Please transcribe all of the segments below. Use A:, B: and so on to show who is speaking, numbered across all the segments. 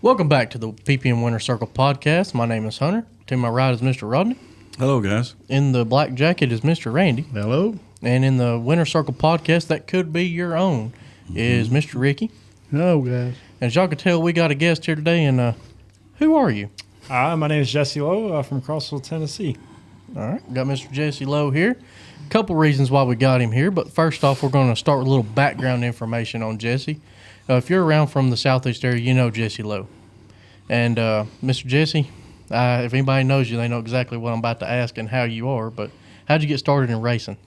A: Welcome back to the PPM Winter Circle podcast. My name is Hunter. To my right is Mr. Rodney.
B: Hello, guys.
A: In the black jacket is Mr. Randy.
C: Hello.
A: And in the Winter Circle podcast that could be your own is Mr. Ricky.
C: Hello, guys.
A: And as y'all can tell, we got a guest here today. And who are you?
D: My name is Jesse Lowe from Crossville, Tennessee.
A: All right. Got Mr. Jesse Lowe here. A couple reasons why we got him here. But first off, we're going to start with a little background information on Jesse. If you're around from the southeast area, you know Jesse Lowe. And Mr. Jesse, if anybody knows you, they know exactly what I'm about to ask and how you are. But how'd you get started in racing?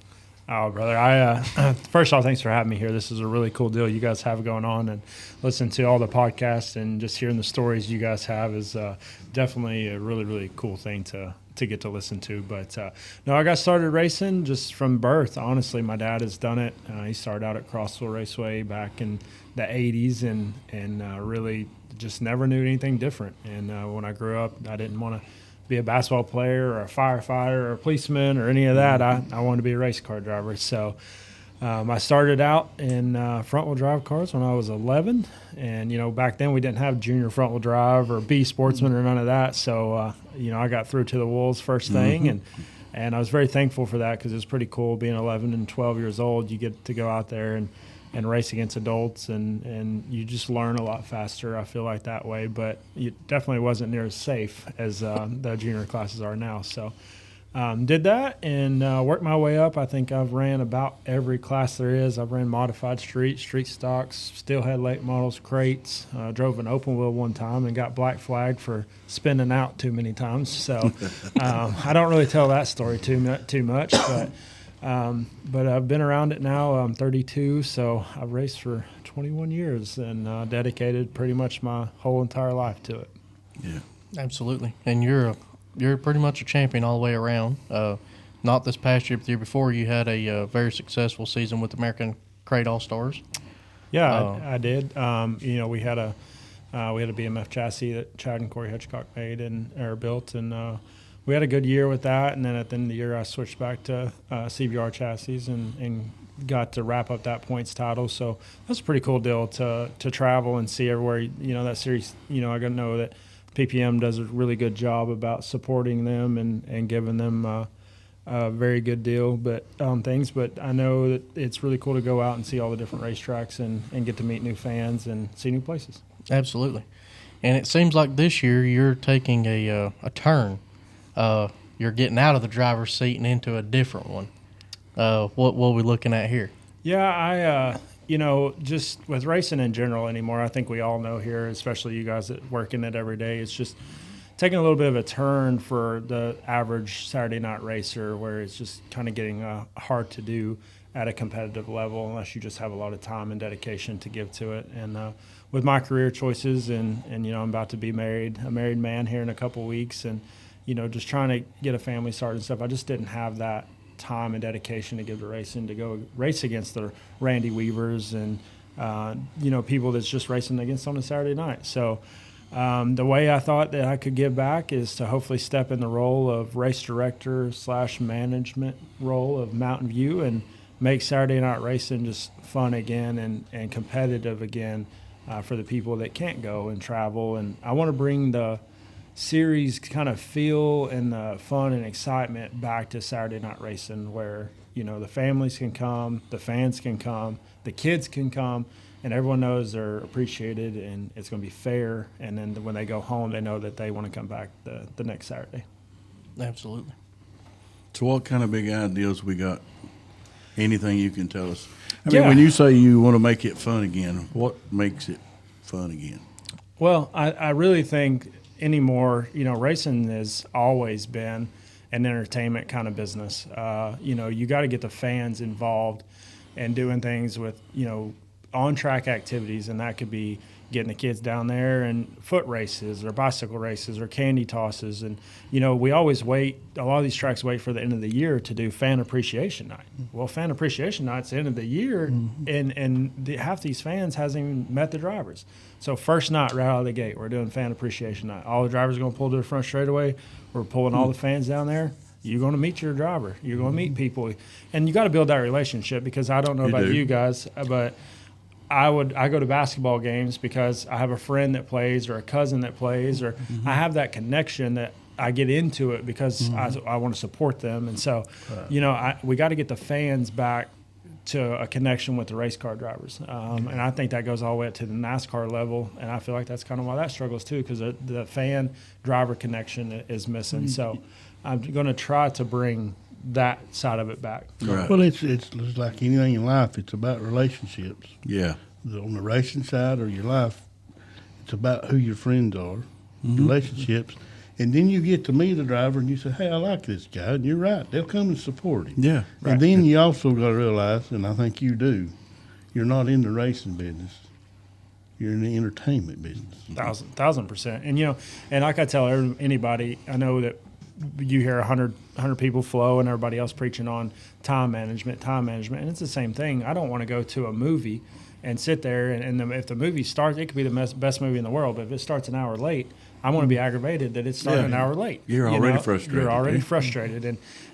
D: Oh, brother, first of all, thanks for having me here. This is a really cool deal you guys have going on, and listening to all the podcasts and just hearing the stories you guys have is definitely a really, really cool thing to get to listen to. But no, I got started racing just from birth. Honestly, my dad has done it. He started out at Crossville Raceway back in the 80s and really just never knew anything different. And when I grew up, I didn't want to be a basketball player or a firefighter or a policeman or any of that. I wanted to be a race car driver. So I started out in front-wheel drive cars when I was 11. And, back then we didn't have junior front-wheel drive or B sportsman or none of that. So, I got through to the Wolves first thing. And I was very thankful for that because it was pretty cool being 11 and 12 years old. You get to go out there and race against adults, and you just learn a lot faster, I feel like, that way. But it definitely wasn't near as safe as the junior classes are now. So did that and worked my way up. I think I've ran about every class there is. I've ran modified street stocks, steelhead late models, crates. Drove an open wheel one time and got black flagged for spinning out too many times. So I don't really tell that story too much, but I've been around it now. I'm 32, so I've raced for 21 years and dedicated pretty much my whole entire life to it.
B: Yeah,
A: Absolutely. And you're pretty much a champion all the way around. Not this past year, but the year before, you had a very successful season with American Crate All-Stars.
D: Yeah, I did. We had a BMF chassis that Chad and Corey Hitchcock made or built, and we had a good year with that. And then at the end of the year, I switched back to CBR chassis and got to wrap up that points title. So that's a pretty cool deal to travel and see everywhere. That series. I got to know that PPM does a really good job about supporting them and giving them a very good deal. But things. But I know that it's really cool to go out and see all the different racetracks and get to meet new fans and see new places.
A: Absolutely. And it seems like this year you're taking a turn. You're getting out of the driver's seat and into a different one. What are we looking at here?
D: Yeah, just with racing in general anymore, I think we all know here, especially you guys that work in it every day, it's just taking a little bit of a turn for the average Saturday night racer where it's just kind of getting hard to do at a competitive level unless you just have a lot of time and dedication to give to it. And with my career choices and I'm about to be a married man here in a couple weeks and just trying to get a family started and stuff. I just didn't have that time and dedication to give to racing, to go race against the Randy Weavers and, people that's just racing against on a Saturday night. So the way I thought that I could give back is to hopefully step in the role of race director / management role of Mountain View and make Saturday night racing just fun again and competitive again for the people that can't go and travel. And I want to bring the series kind of feel and the fun and excitement back to Saturday night racing where, the families can come, the fans can come, the kids can come, and everyone knows they're appreciated and it's going to be fair. And then when they go home, they know that they want to come back the next Saturday.
A: Absolutely.
B: So what kind of big ideas we got? Anything you can tell us? I mean, when you say you want to make it fun again, what makes it fun again?
D: Well, I really think anymore, racing has always been an entertainment kind of business. You got to get the fans involved and doing things with, on-track activities, and that could be getting the kids down there and foot races or bicycle races or candy tosses. And, we always wait, a lot of these tracks wait for the end of the year to do fan appreciation night. Well, fan appreciation night's the end of the year, and half these fans hasn't even met the drivers. So first night right out of the gate, we're doing fan appreciation night. All the drivers are going to pull to the front straightaway. We're pulling all the fans down there. You're going to meet your driver. You're going to meet people. And you got to build that relationship because I don't know about you guys, but I go to basketball games because I have a friend that plays or a cousin that plays, or I have that connection that I get into it because I want to support them. And so, we got to get the fans back to a connection with the race car drivers. And I think that goes all the way up to the NASCAR level. And I feel like that's kind of why that struggles too, because the fan driver connection is missing. So I'm going to try to bring that side of it back.
B: Right.
C: Well, it's like anything in life. It's about relationships.
B: Yeah.
C: On the racing side or your life, it's about who your friends are, relationships. And then you get to meet the driver and you say, hey, I like this guy. And you're right. They'll come and support him.
B: Yeah.
C: Right. And then you also got to realize, and I think you do, you're not in the racing business. You're in the entertainment business.
D: 1,000%. And, and like I tell anybody, I know that you hear 100 people flow and everybody else preaching on time management. And it's the same thing. I don't want to go to a movie and sit there and if the movie starts, it could be the best movie in the world, but if it starts an hour late, I want to be aggravated that it's starting an hour late.
B: You're already frustrated.
D: You're already frustrated.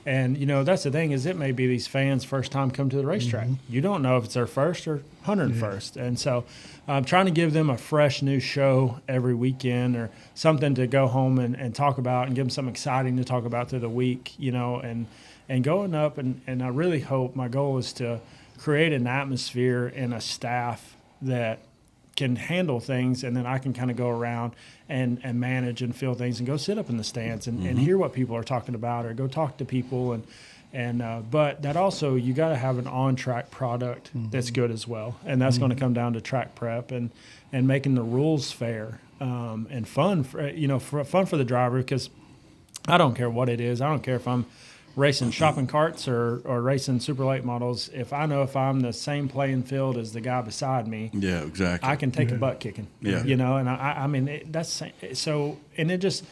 D: And that's the thing is it may be these fans' first time come to the racetrack. You don't know if it's their first or 101st. And so I'm trying to give them a fresh new show every weekend or something to go home and talk about and give them something exciting to talk about through the week, and going up. And I really hope my goal is to create an atmosphere and a staff that can handle things, and then I can kind of go around and manage and feel things and go sit up in the stands and hear what people are talking about or go talk to people. But that also, you got to have an on-track product that's good as well. And that's going to come down to track prep and making the rules fair and fun, fun for the driver, because I don't care what it is. I don't care if I'm racing shopping carts or racing super late models. If I know if I'm the same playing field as the guy beside me,
B: yeah, exactly,
D: I can take a butt kicking.
B: Yeah,
D: and I mean that's so. And it just,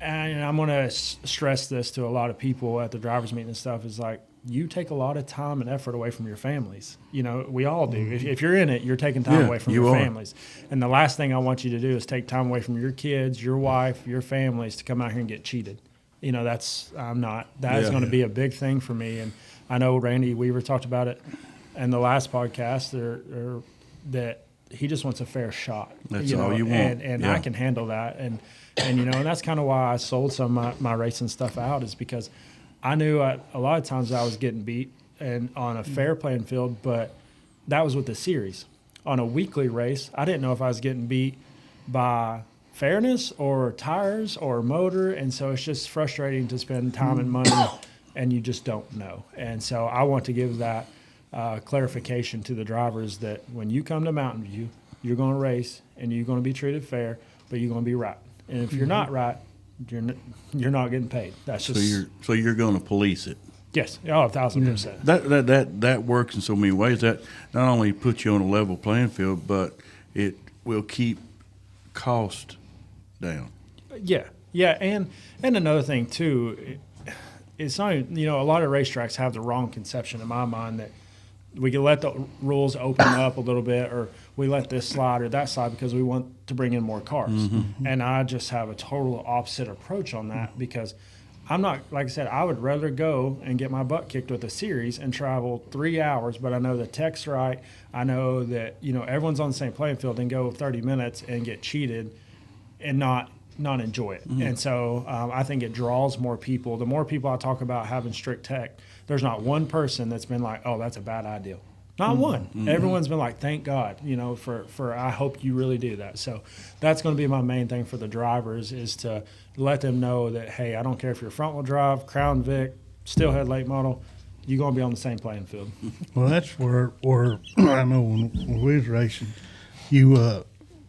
D: and I'm going to stress this to a lot of people at the drivers meeting and stuff, is like, you take a lot of time and effort away from your families. We all do. If you're in it, you're taking time away from your families. And the last thing I want you to do is take time away from your kids, your wife, your families to come out here and get cheated. That is going to be a big thing for me. And I know Randy Weaver talked about it in the last podcast that he just wants a fair shot.
B: That's all you want.
D: And I can handle that. And that's kind of why I sold some of my racing stuff out, is because I knew a lot of times I was getting beat and on a fair playing field, but that was with the series. On a weekly race, I didn't know if I was getting beat by fairness or tires or motor, and so it's just frustrating to spend time and money and you just don't know. And so I want to give that clarification to the drivers that when you come to Mountain View, you're going to race and you're going to be treated fair, but you're going to be right. And if you're not right, you're not getting paid. That's just
B: so you're going to police it.
D: Yes, 1,000%.
B: That works in so many ways. That not only puts you on a level playing field, but it will keep cost down.
D: Yeah, and another thing too, it's not, a lot of racetracks have the wrong conception in my mind that we can let the rules open up a little bit, or we let this slide or that slide because we want to bring in more cars. And I just have a total opposite approach on that, because I'm not, like I said, I would rather go and get my butt kicked with a series and travel 3 hours, but I know the tech's right. I know that, everyone's on the same playing field, and go 30 minutes and get cheated and not enjoy it. And so I think it draws more people. The more people I talk about having strict tech, there's not one person that's been like, oh, that's a bad idea. Not one. Everyone's been like, thank God, for I hope you really do that. So that's going to be my main thing for the drivers, is to let them know that, hey, I don't care if you're front wheel drive, Crown Vic, Steelhead late model, you're going to be on the same playing field.
C: Well, that's where I know when we was racing, you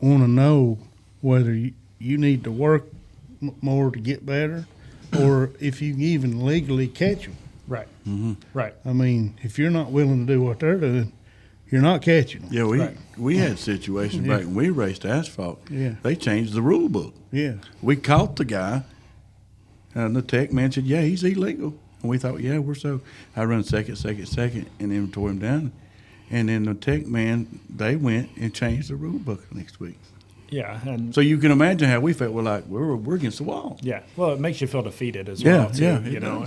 C: want to know whether you need to work more to get better, or if you can even legally catch them.
D: Right. Right.
C: I mean, if you're not willing to do what they're doing, you're not catching them.
B: Yeah, we had situations back when we raced asphalt.
C: Yeah.
B: They changed the rule book.
C: Yeah.
B: We caught the guy, and the tech man said, yeah, he's illegal. And we thought, yeah, we're so. I run second, and then tore him down. And then the tech man, they went and changed the rule book next week.
D: Yeah, and
B: so you can imagine how we felt. We're like, we're against the wall.
D: Yeah, well, it makes you feel defeated as well, too.
B: Yeah,
D: you know,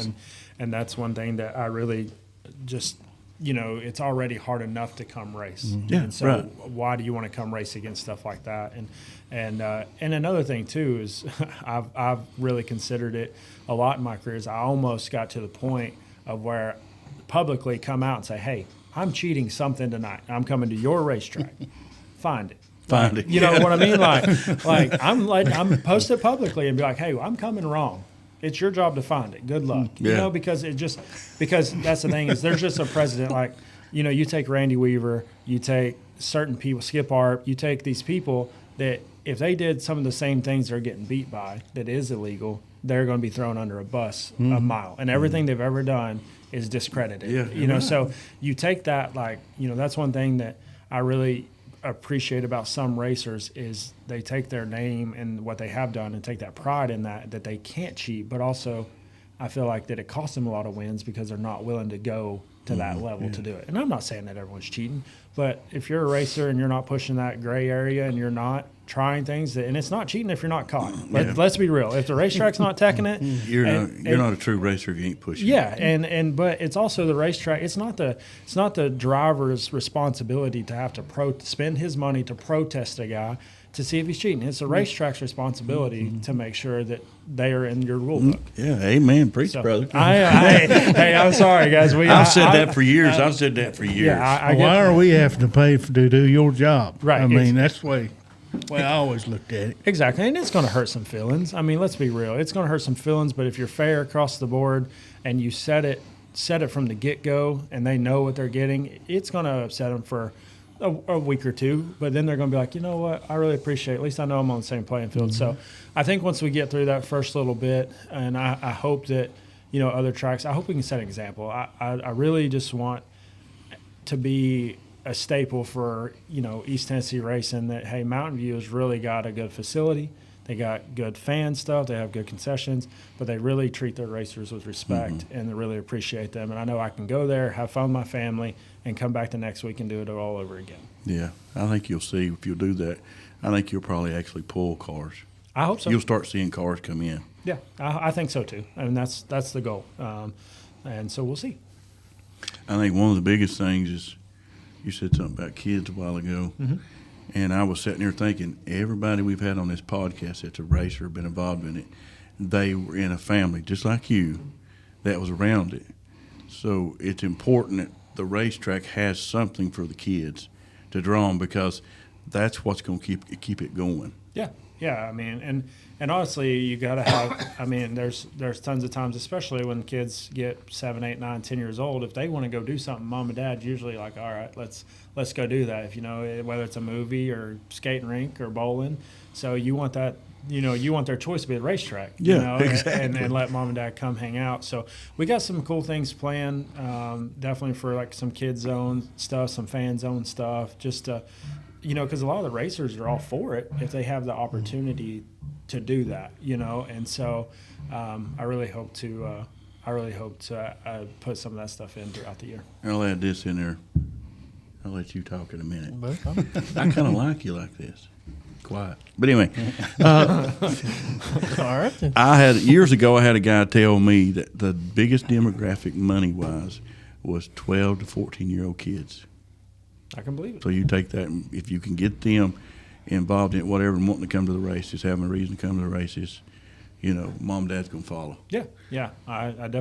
D: and that's one thing that I really just it's already hard enough to come race.
B: Yeah,
D: and so
B: right.
D: why do you want to come race against stuff like that? And another thing too is I've really considered it a lot in my careers. I almost got to the point of where publicly come out and say, hey, I'm cheating something tonight. I'm coming to your racetrack. Find it.
B: Find it.
D: You know what I mean? Like I'm post it publicly and be like, hey, I'm coming wrong. It's your job to find it. Good luck.
B: Yeah.
D: Because that's the thing is there's just a precedent. Like, you take Randy Weaver, you take certain people, Skip Arp, you take these people that if they did some of the same things they're getting beat by that is illegal, they're going to be thrown under a bus a mile. And everything they've ever done is discredited.
B: Yeah,
D: So you take that, that's one thing that I really appreciate about some racers is they take their name and what they have done and take that pride in that they can't cheat, but also I feel like that it costs them a lot of wins because they're not willing to go to that level to do it. And I'm not saying that everyone's cheating, but if you're a racer and you're not pushing that gray area and you're not trying things, and it's not cheating if you're not caught. Let's be real. If the racetrack's not teching it,
B: You're not a true racer if you ain't pushing.
D: Yeah, but it's also the racetrack. It's not the driver's responsibility to have to spend his money to protest a guy to see if he's cheating. It's the racetrack's responsibility to make sure that they are in your rule book.
B: Yeah, amen, preach,
D: So,
B: brother.
D: hey, I'm sorry, guys.
B: I've said that for years. I've said that for years.
D: Yeah,
C: Why are we having to pay to do your job?
D: Right,
C: I mean, that's the way I always looked at it.
D: Exactly, and it's going to hurt some feelings. I mean, let's be real. It's going to hurt some feelings, but if you're fair across the board and you set it from the get-go and they know what they're getting, it's going to upset them for a week or two, but then they're going to be like, you know what, I really appreciate it. At least I know I'm on the same playing field. So I think once we get through that first little bit, and I hope that, other tracks, I hope we can set an example. I really just want to be a staple for, East Tennessee racing that, hey, Mountain View has really got a good facility. They got good fan stuff. They have good concessions, but they really treat their racers with respect and they really appreciate them. And I know I can go there, have fun with my family, and come back the next week and do it all over again.
B: Yeah, I think you'll see if you'll do that. I think you'll probably actually pull cars.
D: I hope so.
B: You'll start seeing cars come in.
D: Yeah, I think so too. I mean, that's the goal. And so we'll see.
B: I think one of the biggest things is you said something about kids a while ago. And I was sitting there thinking, everybody we've had on this podcast that's a racer, been involved in it, they were in a family just like you that was around it. So it's important that the racetrack has something for the kids to draw them because that's what's going to keep it going.
D: Yeah. I mean, and honestly, you got to have. I mean, there's tons of times, especially when kids get 7, 8, 9, 10 years old. If they want to go do something, mom and dad usually like, all right, let's go do that. If whether it's a movie or skating rink or bowling, so you want that. You want their choice to be the racetrack.
B: Exactly.
D: And let mom and dad come hang out. So we got some cool things planned. Definitely for like some kid zone stuff, some fan zone stuff. Just because a lot of the racers are all for it if they have the opportunity to do that. And so I really hope to put some of that stuff in throughout the year.
B: I'll add this in there. I'll let you talk in a minute. I kind of like you like this. Quiet. But anyway,
A: All right.
B: Years ago, I had a guy tell me that the biggest demographic money-wise was 12 to 14-year-old kids.
D: I can believe it.
B: So you take that, and if you can get them involved in whatever and wanting to come to the races, having a reason to come to the races, mom and dad's going to follow.
D: Yeah. I definitely.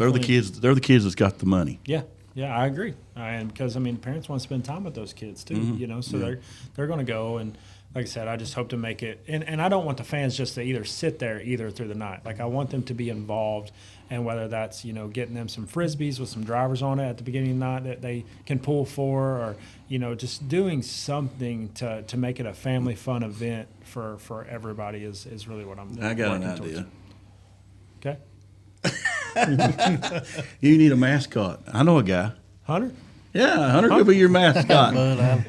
B: They're the kids that's got the money.
D: Yeah, I agree. And because parents want to spend time with those kids too. So they're going to go, and like I said, I just hope to make it. And I don't want the fans just to either sit there through the night. Like I want them to be involved, and whether that's getting them some frisbees with some drivers on it at the beginning of the night that they can pull for, or just doing something to make it a family fun event for everybody is really what I'm doing.
B: I got an idea.
D: Okay.
B: You need a mascot. I know a guy.
D: Hunter?
B: Yeah, Hunter could be your mascot.
A: But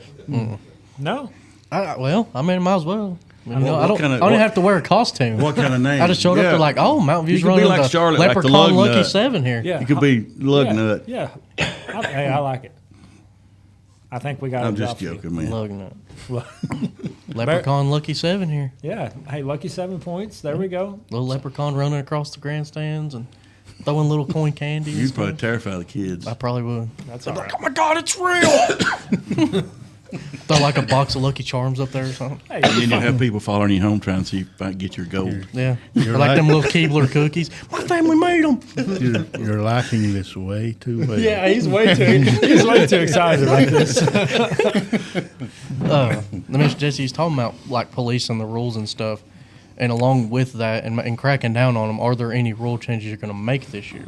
D: No.
A: might as well. I don't
B: kind of-
A: even have to wear a costume.
B: What kind of name?
A: I just showed up
B: Yeah.
A: to like, Mountain View's
B: You could be
A: running
B: like
A: the
B: Charlotte, like the
A: Leprechaun
B: lug
A: Lucky
B: nut.
A: 7 here.
D: Yeah.
B: You could be lug nut.
D: Yeah. Hey, I like it. I think we got
B: I'm
D: a
B: just
D: job for you.
B: joking, man.
A: Lug nut. Leprechaun Lucky 7 here.
D: Yeah. Hey, lucky 7 points. There we go.
A: Little leprechaun running across the grandstands and throwing little coin candy. and
B: You'd
A: stuff.
B: probably terrify the kids.
A: I probably would.
D: That's all right.
A: Oh my God, it's real! Throw like a box of Lucky Charms up there or something.
D: Hey,
B: And then you have people following you home trying to see if I can get your gold.
A: Yeah,
C: You're
A: or like
C: right.
A: them little Keebler cookies. My family made them.
C: You're liking this way too well.
D: yeah, he's way too excited about this.
A: Mr. Jesse's talking about like policing the rules and stuff, and along with that, and cracking down on them. Are there any rule changes you're going to make this year?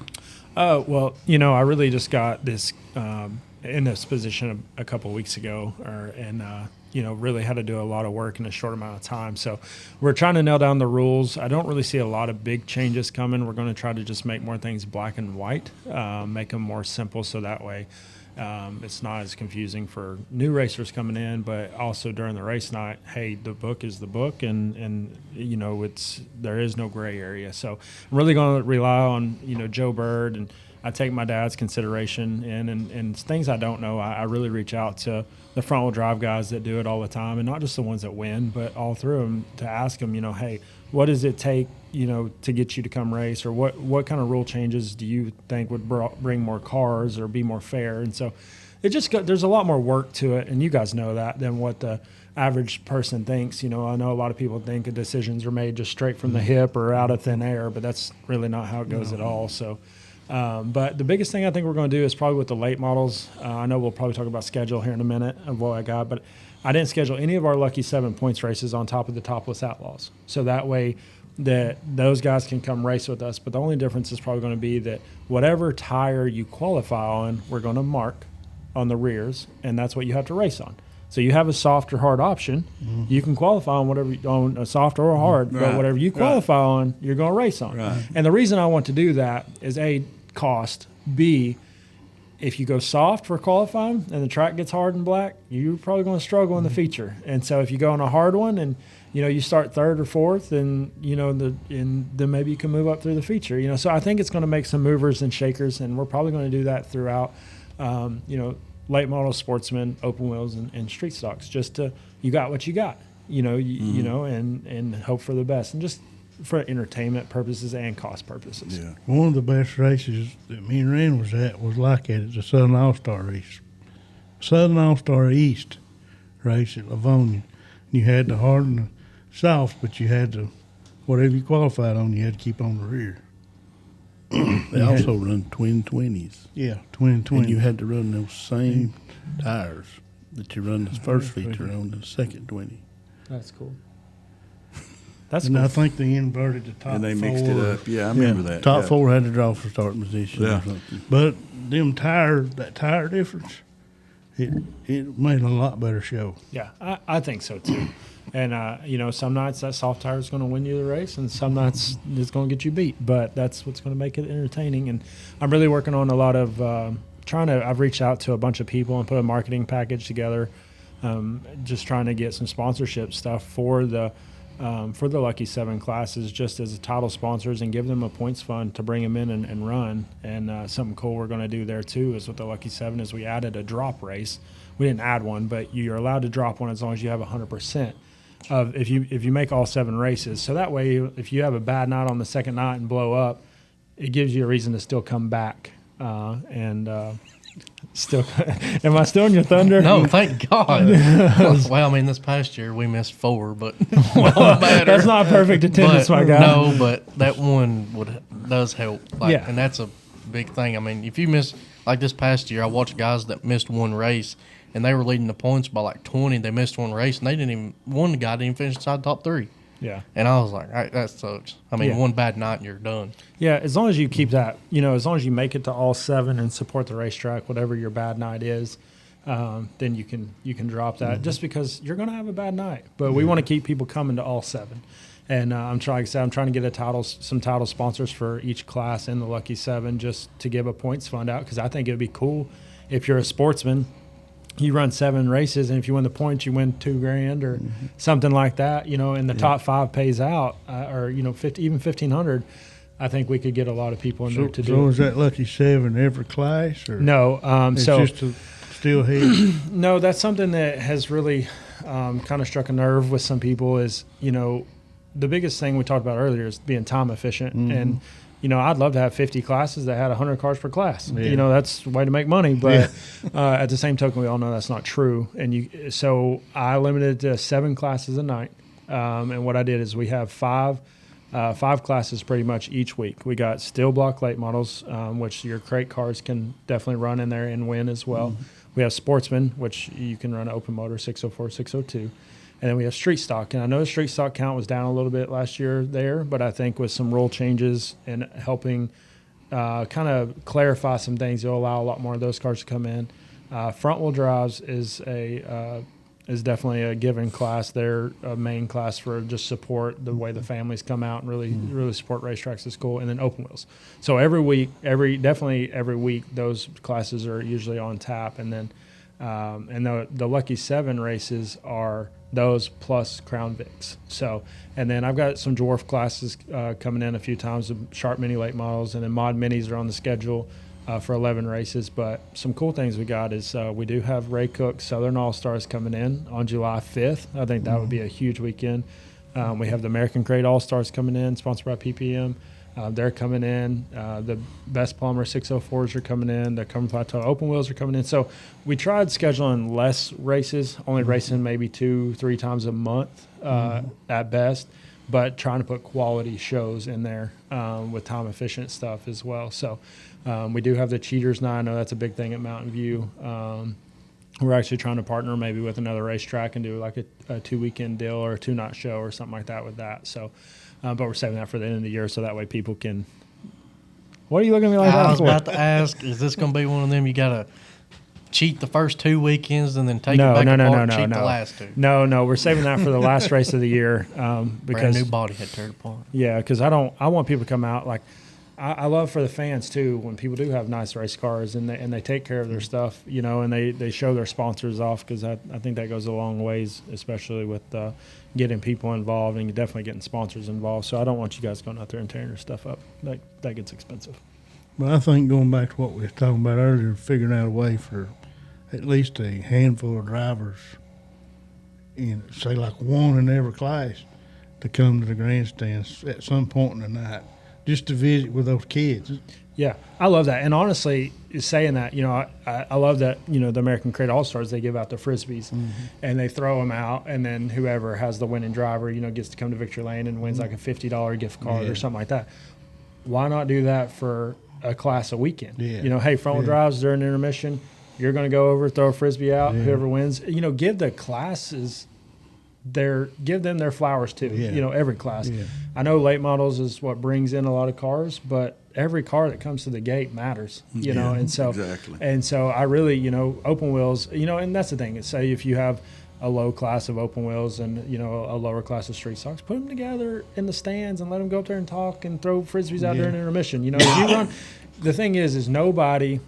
D: Well, I really just got this in this position a couple of weeks ago, and really had to do a lot of work in a short amount of time. So we're trying to nail down the rules. I don't really see a lot of big changes coming. We're going to try to just make more things black and white, make them more simple, so that way it's not as confusing for new racers coming in, but also during the race night, hey, the book is the book, and there is no gray area. So I'm really going to rely on Joe Bird, and I take my dad's consideration in, and things I don't know, I really reach out to the front wheel drive guys that do it all the time, and not just the ones that win, but all through them, to ask them, hey, what does it take to get you to come race, or what kind of rule changes do you think would bring more cars or be more fair? And so there's a lot more work to it, and you guys know that, than what the average person thinks. I know a lot of people think the decisions are made just straight from the hip or out of thin air, but that's really not how it goes at all. So but the biggest thing I think we're going to do is probably with the late models. I know we'll probably talk about schedule here in a minute of what I got, but I didn't schedule any of our Lucky 7 points races on top of the topless outlaws. So that way that those guys can come race with us. But the only difference is probably going to be that whatever tire you qualify on, we're going to mark on the rears, and that's what you have to race on. So you have a soft or hard option. Mm-hmm. You can qualify on a soft or a hard, but whatever you qualify on, you're going to race on.
B: Right.
D: And the reason I want to do that is A, cost, B, if you go soft for qualifying and the track gets hard and black, you're probably going to struggle in the feature. And so if you go on a hard one and you start third or fourth, and then maybe you can move up through the feature. So I think it's going to make some movers and shakers, and we're probably going to do that throughout. Late model, sportsmen, open wheels, and street stocks. Just to you got what you got. And hope for the best, and just for entertainment purposes and cost purposes.
B: Yeah.
C: One of the best races that me and Ren was at was like that. It's the Southern All-Star race. Southern All-Star East race at Livonia. You had the hard and the soft, but you had to, whatever you qualified on, you had to keep on the rear.
E: They also run twin 20s.
C: Yeah, twin.
E: And you had to run those same tires that you run the first feature on the second 20.
D: That's cool. That's
C: And
D: cool.
C: I think they inverted the top
B: And they
C: four.
B: mixed it up. Yeah, I remember that.
E: Top
B: yeah.
E: four had to draw for starting position
B: Yeah.
E: or something.
C: But that tire difference, it made a lot better show.
D: Yeah, I think so too. And, some nights that soft tire is going to win you the race, and some nights it's going to get you beat. But that's what's going to make it entertaining. And I'm really working on a lot of I've reached out to a bunch of people and put a marketing package together, just trying to get some sponsorship stuff for the Lucky 7 classes, just as title sponsors, and give them a points fund to bring them in and run. And something cool we're going to do there too is with the Lucky 7 is we added a drop race. We didn't add one, but you're allowed to drop one as long as you have 100% of if you make all 7 races. So that way, if you have a bad night on the second night and blow up, it gives you a reason to still come back. Still, am I still in your thunder?
A: No, thank God. Well, I mean, this past year we missed 4, but well,
D: that's not perfect attendance, my guy.
A: No, but that one does help.
D: Yeah.
A: And that's a big thing. I mean, if you miss, like this past year, I watched guys that missed one race, and they were leading the points by like 20. They missed one race, and one guy didn't even finish inside the top 3.
D: Yeah.
A: And I was like, all right, that sucks. I mean, one bad night and you're done.
D: Yeah, as long as you keep that, as long as you make it to all 7 and support the racetrack, whatever your bad night is, then you can drop that.
A: Mm-hmm.
D: Just because you're going to have a bad night, but we want to keep people coming to all 7. And I'm trying to get some title sponsors for each class in the Lucky 7, just to give a points fund out, because I think it'd be cool if you're a sportsman. You run 7 races, and if you win the points, you win $2,000 or something like that. And the top 5 pays out, or even 1,500. I think we could get a lot of people in there to do.
C: So
D: it.
C: is that Lucky 7 every class, or
D: No,
C: it's
D: so
C: just a still head?
D: no, that's something that has really kind of struck a nerve with some people. Is the biggest thing we talked about earlier is being time efficient. And, I'd love to have 50 classes that had 100 cars per class.
C: Yeah.
D: That's the way to make money. But at the same token, we all know that's not true. And so I limited it to 7 classes a night. And what I did is we have 5 classes pretty much each week. We got steel block late models, which your crate cars can definitely run in there and win as well. We have sportsman, which you can run open motor 604, 602. And then we have street stock. And I know the street stock count was down a little bit last year there, but I think with some rule changes and helping kind of clarify some things, it'll allow a lot more of those cars to come in. Front wheel drives is definitely a given class. They're a main class for just support the way the families come out and really support racetracks at school. And then open wheels. So every week, those classes are usually on tap. And then the Lucky 7 races are those plus Crown Vics. So, and then I've got some dwarf classes coming in a few times, the Sharp Mini late models, and then Mod Minis are on the schedule for 11 races. But some cool things we got is we do have Ray Cook Southern All-Stars coming in on July 5th. I think that would be a huge weekend. We have the American Crate All-Stars coming in, sponsored by PPM. They're coming in. The Best Palmer 604s are coming in. The Cumberland Plateau Open Wheels are coming in. So we tried scheduling less races, only racing maybe 2-3 times a month at best, but trying to put quality shows in there with time efficient stuff as well. So we do have the Cheaters now. I know that's a big thing at Mountain View. We're actually trying to partner maybe with another racetrack and do like a 2-weekend deal or a 2-night show or something like that with that. So. But we're saving that for the end of the year so that way people can. What are you looking at me like that for?
A: I was about to ask, is this going to be one of them you got to cheat the first 2 weekends and then take it back apart and cheat the last 2?
D: No, we're saving that for the last race of the year.
A: Brand
D: Because
A: new body had turned apart.
D: Yeah, because I want people to come out like. I love for the fans too when people do have nice race cars and they take care of their stuff, and they show their sponsors off, because I think that goes a long ways, especially with getting people involved and definitely getting sponsors involved. So I don't want you guys going out there and tearing your stuff up. That gets expensive.
C: But I think going back to what we were talking about earlier, figuring out a way for at least a handful of drivers, say like one in every class, to come to the grandstands at some point in the night, just to visit with those kids.
D: Yeah, I love that. And honestly, saying that, I love that, the American Crate All-Stars, they give out the Frisbees and they throw them out. And then whoever has the winning driver, gets to come to Victory Lane and wins like a $50 gift card or something like that. Why not do that for a class a weekend?
C: Yeah.
D: Hey, front wheel drives during intermission, you're going to go over, throw a Frisbee out, whoever wins. Give the classes give them their flowers too. Every class. I know late models is what brings in a lot of cars, but every car that comes to the gate matters, and so
B: exactly.
D: And so I really, open wheels, and that's the thing. Say if you have a low class of open wheels and a lower class of street stocks, put them together in the stands and let them go up there and talk and throw Frisbees out there in intermission. If you run, the thing is nobody.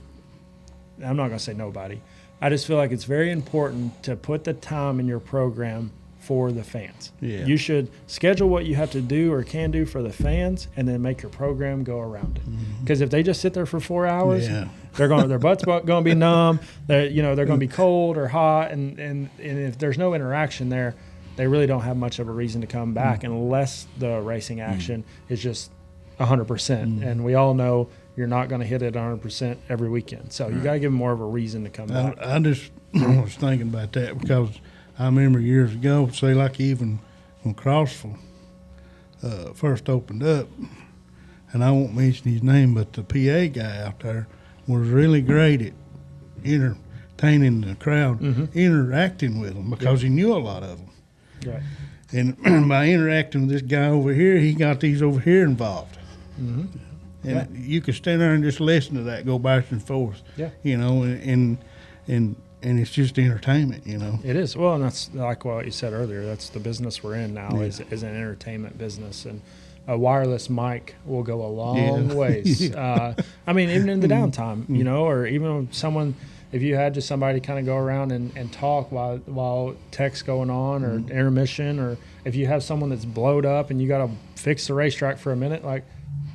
D: I'm not going to say nobody. I just feel like it's very important to put the time in your program for the fans.
C: Yeah.
D: You should schedule what you have to do or can do for the fans, and then make your program go around it. Because if they just sit there for 4 hours, their butts going to be numb. They're going to be cold or hot, and if there's no interaction there, they really don't have much of a reason to come back unless the racing action is just 100%. And we all know you're not going to hit it 100% every weekend. So you got to give them more of a reason to come back.
C: I just was thinking about that because I remember years ago, say like even when Crossville first opened up, and I won't mention his name, but the PA guy out there was really great at entertaining the crowd, interacting with them because he knew a lot of them.
D: Right.
C: And by interacting with this guy over here, he got these over here involved. And you could stand there and just listen to that go back and forth.
D: Yeah.
C: And it's just entertainment,
D: It is. Well, and that's like what you said earlier. That's the business we're in now is an entertainment business. And a wireless mic will go a long ways. Even in the downtime, or even someone, if you had just somebody kind of go around and talk while tech's going on or intermission, or if you have someone that's blowed up and you got to fix the racetrack for a minute, like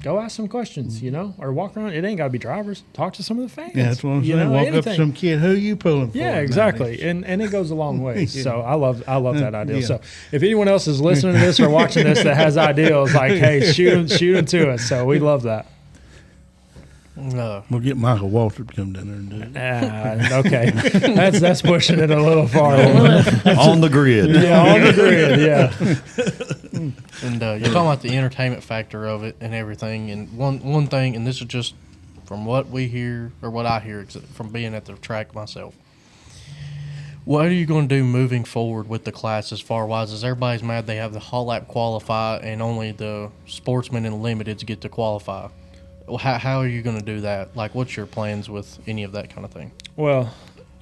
D: go ask some questions, or walk around. It ain't got to be drivers. Talk to some of the fans.
C: Yeah, that's what I'm saying. Walk up to some kid, who you pulling for?
D: Yeah, exactly. And it goes a long way.
C: Yeah.
D: So I love that ideal.
C: Yeah.
D: So if anyone else is listening to this or watching this that has ideals, like, hey, shoot them to us. So we love that.
E: We'll get Michael Walter to come down there and do it.
D: Okay. That's pushing it a little far.
F: On the grid.
D: Yeah, on the grid, yeah.
A: And you're talking about the entertainment factor of it and everything. And one thing, and this is just from what we hear or what I hear from being at the track myself. What are you going to do moving forward with the class as far as everybody's mad they have the hot lap qualify and only the sportsmen and limiteds get to qualify? How are you going to do that? Like, what's your plans with any of that kind of thing?
D: Well,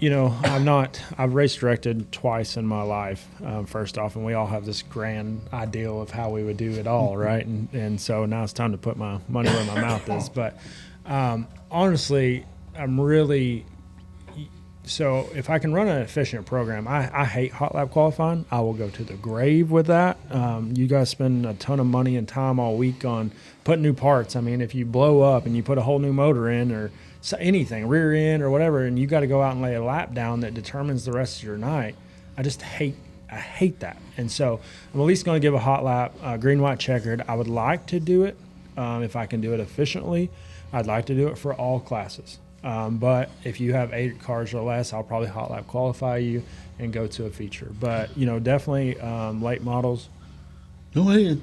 D: I've race directed twice in my life, first off, and we all have this grand ideal of how we would do it all, right? And so now it's time to put my money where my mouth is. But honestly, so if I can run an efficient program, I hate hot lap qualifying. I will go to the grave with that. You guys spend a ton of money and time all week on putting new parts. I mean, if you blow up and you put a whole new motor in or anything, rear end or whatever, and you got to go out and lay a lap down that determines the rest of your night, I hate that. And so I'm at least going to give a hot lap, green, white, checkered. I would like to do it if I can do it efficiently. I'd like to do it for all classes. But if you have 8 cars or less, I'll probably hot lap qualify you and go to a feature. But, definitely late models.
E: Go ahead.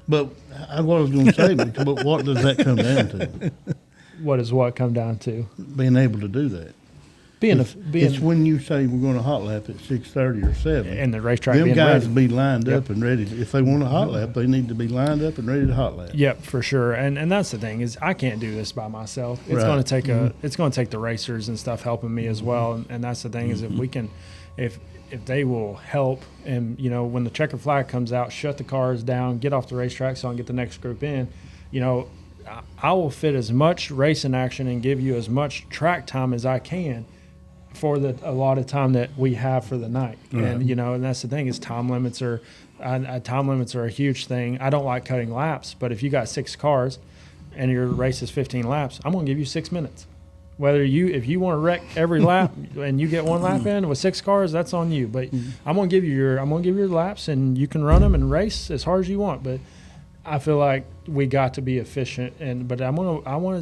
E: But what I was going to say, but what does that come down to?
D: What does what come down to?
E: Being able to do that. It's when you say we're going to hot lap at 6:30 or 7.
D: And the racetrack
E: them
D: being
E: guys
D: ready.
E: will be lined up and ready. If they want a hot lap, they need to be lined up and ready to hot lap.
D: Yep, for sure. And that's the thing is I can't do this by myself. It's
E: Right.
D: going to take it's going to take the racers and stuff helping me as well. And that's the thing is if we can, if they will help and when the checker flag comes out, shut the cars down, get off the racetrack so I can get the next group in. I will fit as much racing action and give you as much track time as I can for the allotted time that we have for the night.
E: Right.
D: And and that's the thing is time limits are a huge thing. I don't like cutting laps, but if you got 6 cars and your race is 15 laps, I'm going to give you 6 minutes. If you want to wreck every lap and you get 1 lap in with 6 cars, that's on you. But I'm going to give you your laps and you can run them and race as hard as you want. But I feel like we got to be efficient, but I want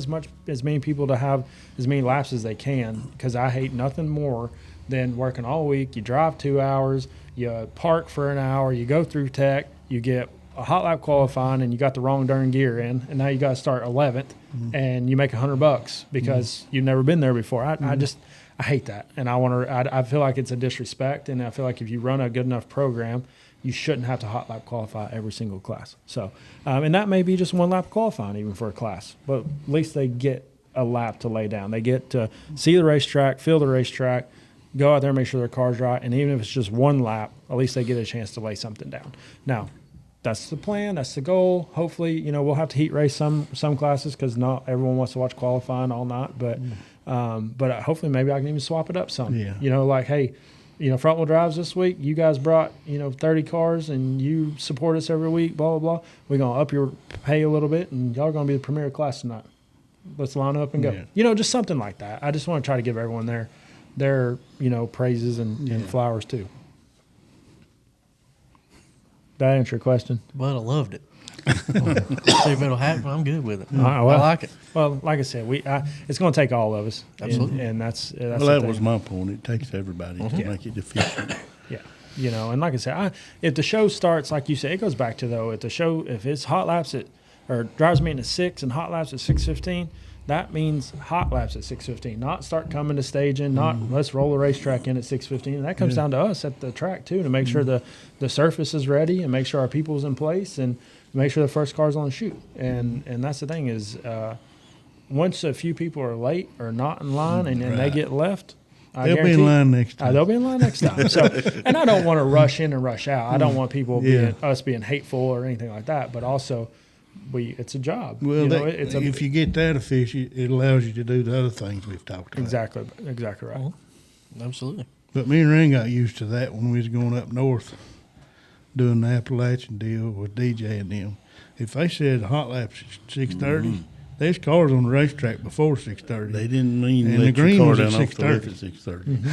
D: as many people to have as many laps as they can, because I hate nothing more than working all week. You drive 2 hours, you park for an hour, you go through tech, you get a hot lap qualifying, and you got the wrong darn gear in, and now you got to start 11th, and you make $100 because you've never been there before. I hate that, and I feel like it's a disrespect, and I feel like if you run a good enough program, you shouldn't have to hot lap qualify every single class. So, and that may be just 1 lap qualifying even for a class, but at least they get a lap to lay down. They get to see the racetrack, feel the racetrack, go out there and make sure their car's right. And even if it's just 1 lap, at least they get a chance to lay something down. Now, that's the plan. That's the goal. Hopefully, we'll have to heat race some classes because not everyone wants to watch qualifying all night. But hopefully maybe I can even swap it up some.
C: Yeah.
D: Like, hey, front wheel drives this week. You guys brought, 30 cars and you support us every week, blah, blah, blah. We're going to up your pay a little bit and y'all are going to be the premier class tonight. Let's line up and go.
C: Yeah.
D: Just something like that. I just want to try to give everyone their praises and flowers too. Did that answer your question?
A: But I loved it. See if it'll happen. I'm good with it.
D: Well,
A: I like it.
D: Well, like I said, it's going to take all of us.
A: Absolutely.
D: And that's
E: Well,
D: the
E: that
D: thing.
E: was my point. It takes everybody to make it efficient.
D: Yeah. And like I said, if the show starts, like you said, it goes back to if it's hot laps or drives meeting at 6 and hot laps at 6:15, that means hot laps at 6:15, not start coming to staging, not let's roll the racetrack in at 6:15. And that comes down to us at the track too, to make sure the surface is ready and make sure our people's in place and make sure the first car's on the chute. And that's the thing is, once a few people are late or not in line and then they get left,
C: They'll be in line next time.
D: They'll be in line next time. So, and I don't want to rush in and rush out. I don't want people being hateful or anything like that. But also, it's a job.
C: Well, if you get that efficient, it allows you to do the other things we've talked about.
D: Exactly right.
A: Absolutely.
C: But me and Ring got used to that when we was going up north, doing the Appalachian deal with DJ and them. if they said hot laps 6:30, there's cars on the racetrack before 6:30.
E: They didn't mean
C: And
E: let
C: the green
E: your car
C: was at
E: down off the lift
C: 6:30.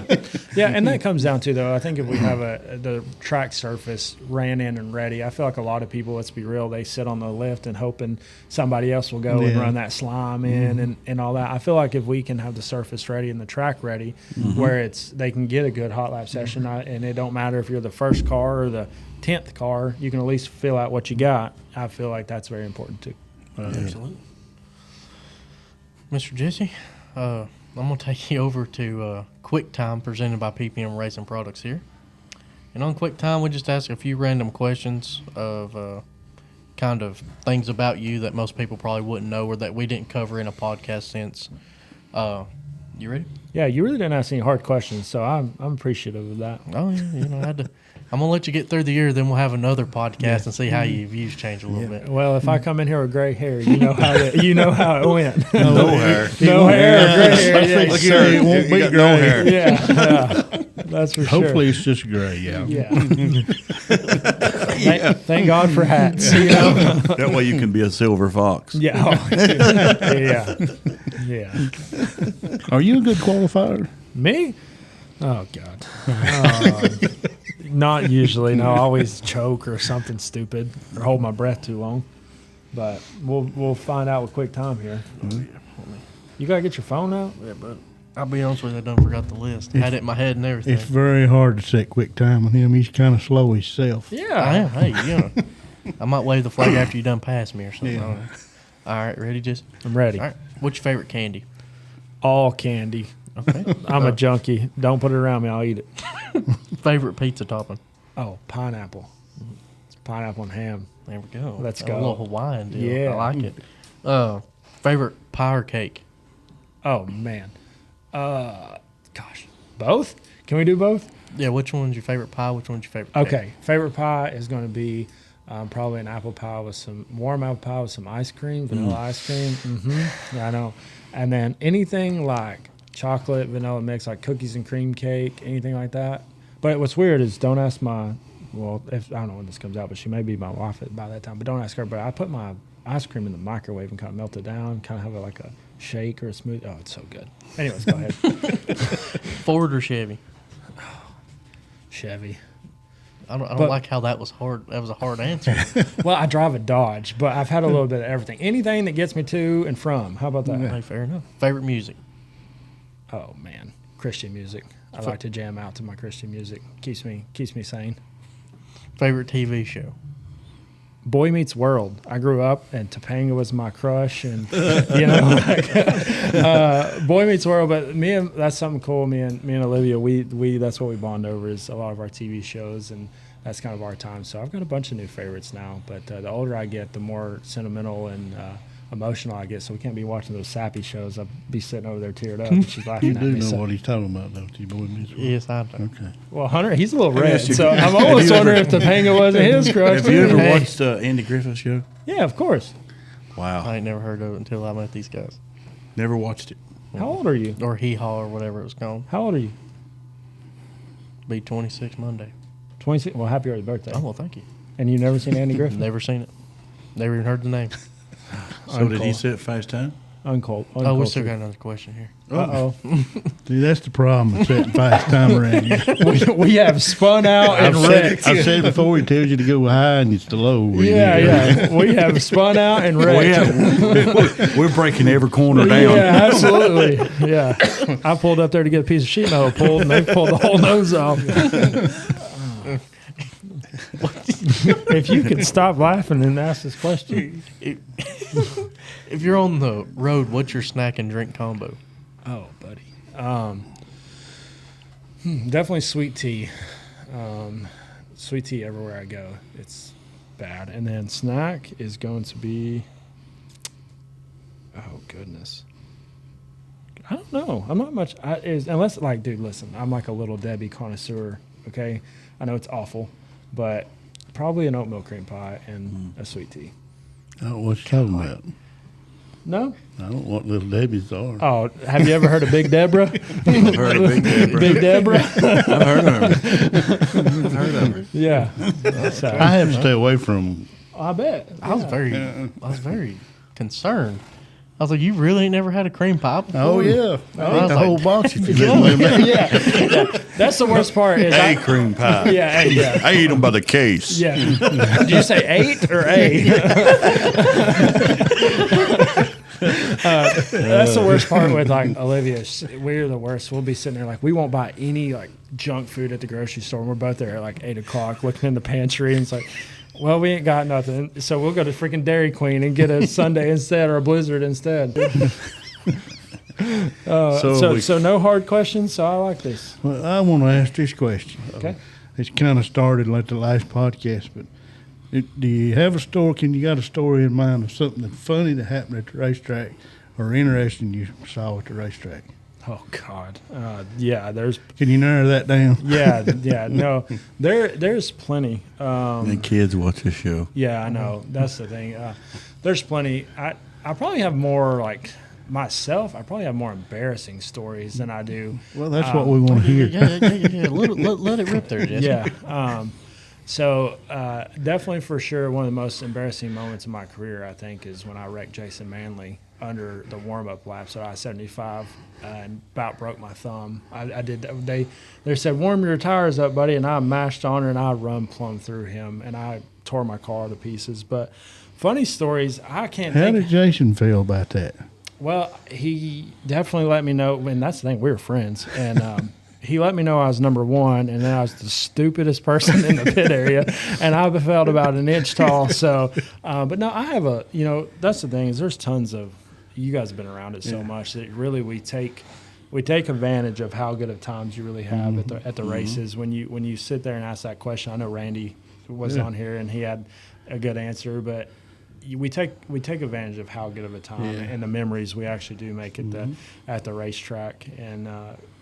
E: at 6:30.
D: Yeah, and that comes down to, though, I think if we have the track surface ran in and ready, I feel like a lot of people, let's be real, they sit on the lift and hoping somebody else will go and
C: Yeah.
D: run that slime in and all that. I feel like if we can have the surface ready and the track ready, where they can get a good hot lap session, and it don't matter if you're the first car or the 10th car, you can at least fill out what you got. I feel like that's very important too.
A: Absolutely. Mr. Jesse, I'm going to take you over to Quick Time presented by PPM Racing Products here. And on Quick Time, we just ask a few random questions of kind of things about you that most people probably wouldn't know or that we didn't cover in a podcast sense. You ready?
D: Yeah, you really didn't ask any hard questions, so I'm appreciative of that.
A: Oh, yeah. You know, I had to. I'm going to let you get through the year, then we'll have another podcast and see how your views change a little bit.
D: Well, if I come in here with gray hair, you know how it went.
F: No hair.
D: No hair, or gray hair. Yeah,
E: Look here, it won't be
F: got
E: gray.
F: no hair.
D: yeah, that's for sure.
C: Hopefully it's just gray, yeah.
D: Yeah. Thank God for hats. You know?
F: That way you can be a silver fox.
D: Yeah. Oh, yeah.
E: Are you a good qualifier?
D: Me? Oh God. Not usually. No, I always choke or something stupid or hold my breath too long. But we'll find out with quick time here. You gotta get your phone out.
A: Yeah, but I'll be honest with you, I done forgot the list. Had it in my head and everything.
C: It's very hard to set quick time with him. He's kind of slow himself.
A: I
D: Yeah.
A: am. Hey, you know, I might wave the flag after you done pass me or something.
C: Yeah.
A: I don't know. All right, ready, Jesse?
D: I'm ready.
A: All right. What's your favorite candy?
D: All candy.
A: Okay.
D: I'm a junkie. Don't put it around me. I'll eat it.
A: Favorite pizza topping?
D: Oh, pineapple. It's pineapple and ham.
A: There we go.
D: Let's
A: A
D: go.
A: little Hawaiian deal.
D: Yeah.
A: I like it. Favorite pie or cake?
D: Oh man. Gosh. Both? Can we do both?
A: Yeah, which one's your favorite pie? Which one's your favorite cake?
D: Okay. Favorite pie is going to be probably an apple pie with some warm apple pie with some ice cream, vanilla ice cream. Yeah, I know. And then anything like chocolate, vanilla mix, like cookies and cream cake, anything like that. But what's weird is don't ask I don't know when this comes out, but she may be my wife by that time. But don't ask her. But I put my ice cream in the microwave and kind of melt it down, kind of have it like a shake or a smoothie. Oh, it's so good. Anyways, go ahead.
A: Ford or Chevy?
D: Chevy.
A: I don't
D: But-
A: like how that was hard. That was a hard answer.
D: Well, I drive a Dodge, but I've had a little bit of everything. Anything that gets me to and from. How about that?
A: Hey, fair enough. Favorite music?
D: Oh man, Christian music. I like to jam out to my Christian music. Keeps me sane.
A: Favorite TV show?
D: Boy Meets World. I grew up, and Topanga was my crush, and you know, Boy Meets World. But that's something cool. Me and Olivia, we that's what we bond over is a lot of our TV shows, and that's kind of our time. So I've got a bunch of new favorites now. But the older I get, the more sentimental and emotional I get. So we can't be watching those sappy shows. I'll be sitting over there teared up, and she's laughing
E: You
D: at
E: do
D: me.
E: know
D: So-
E: what he's talking about, don't you, boy? Miss Will?
A: Yes, I do.
E: Okay.
D: Well, Hunter, he's a little red,
B: guess you
D: so
B: could-
D: I'm almost wondering if Topanga wasn't his crush.
B: Have you ever
A: Hey.
B: watched Andy Griffith show?
D: Yeah, of course.
B: Wow.
A: I ain't never heard of it until I met these guys.
B: Never watched it.
D: How old are you?
A: Or Hee Haw or whatever it was called.
D: How old are you?
A: Be 26 Monday.
D: 26. Well, happy early birthday.
A: Oh, well, thank you.
D: And you've never seen Andy Griffith?
A: Never seen it. Never even heard the name.
B: So did he
D: Uncool.
B: set fast time?
D: Uncold.
A: Oh, we still got another question here.
D: Uh-oh.
C: See, that's the problem with setting fast time around you.
D: we have spun out and wrecked.
E: I've said before, he tells you to go high and it's the low.
D: Yeah. We have spun out and wrecked.
B: We're breaking every corner
D: Yeah,
B: down.
D: absolutely. Yeah. I pulled up there to get a piece of sheet metal pulled, and they pulled the whole nose off. If you could stop laughing and ask this question.
A: If you're on the road, what's your snack and drink combo?
D: Oh, buddy. Definitely sweet tea. Sweet tea everywhere I go. It's bad. And then snack is going to be, oh, goodness. I don't know. I'm not much, unless, like, dude, listen, I'm like a little Debbie connoisseur, okay? I know it's awful, but probably an oatmeal cream pie and a sweet tea.
E: I don't know what you're talking about.
D: No?
E: I don't know what little Debbie's are.
D: Oh, have you ever heard of Big Deborah?
B: I've heard of Big Deborah.
D: Big Deborah?
B: I've heard of her. I've heard of her.
D: Yeah.
E: I have to stay away from
D: I bet.
A: I was very concerned. I was like, "You really ain't never had a cream pie before?"
C: Oh yeah, I ate
A: was
C: the
A: like,
C: whole box if you didn't live there.
D: yeah. That's the worst part. Is
F: A cream pie.
D: yeah, yeah.
F: I eat them by the case.
D: Yeah. Did you say 8 or A? That's the worst part with like Olivia. We're the worst. We'll be sitting there like we won't buy any like junk food at the grocery store. And we're both there at like 8 o'clock looking in the pantry, and it's like, well, we ain't got nothing, so we'll go to freaking Dairy Queen and get a sundae instead or a Blizzard instead. So no hard questions. So I like this.
C: Well, I want to ask this question.
D: Okay.
C: It's kind of started like the last podcast, but do you have a story? Can you got a story in mind of something that's funny that happened at the racetrack or interesting you saw at the racetrack?
D: Oh God, yeah. There's
C: Can you narrow that down?
D: yeah. No, there's plenty.
F: And kids watch this show.
D: Yeah, I know. That's the thing. There's plenty. I probably have more like myself. I probably have more embarrassing stories than I do.
C: Well, that's what we want to hear.
A: Yeah. Let it rip there, Jesse.
D: Yeah. So definitely for sure, one of the most embarrassing moments in my career, I think, is when I wrecked Jason Manley under the warm-up laps at I-75 and about broke my thumb. I did. They said, warm your tires up, buddy, and I mashed on her and I run plumb through him and I tore my car to pieces. But funny stories, I can't
C: How
D: think.
C: did Jason feel about that?
D: Well, he definitely let me know, and that's the thing, we were friends, and he let me know I was number one, and then I was the stupidest person in the pit area, and I felt about an inch tall. So, but no, I have that's the thing is there's tons of, you guys have been around it so much that really we take advantage of how good of times you really have at the races. When you sit there and ask that question, I know Randy was on here and he had a good answer, but we take advantage of how good of a time and the memories we actually do make at the racetrack. And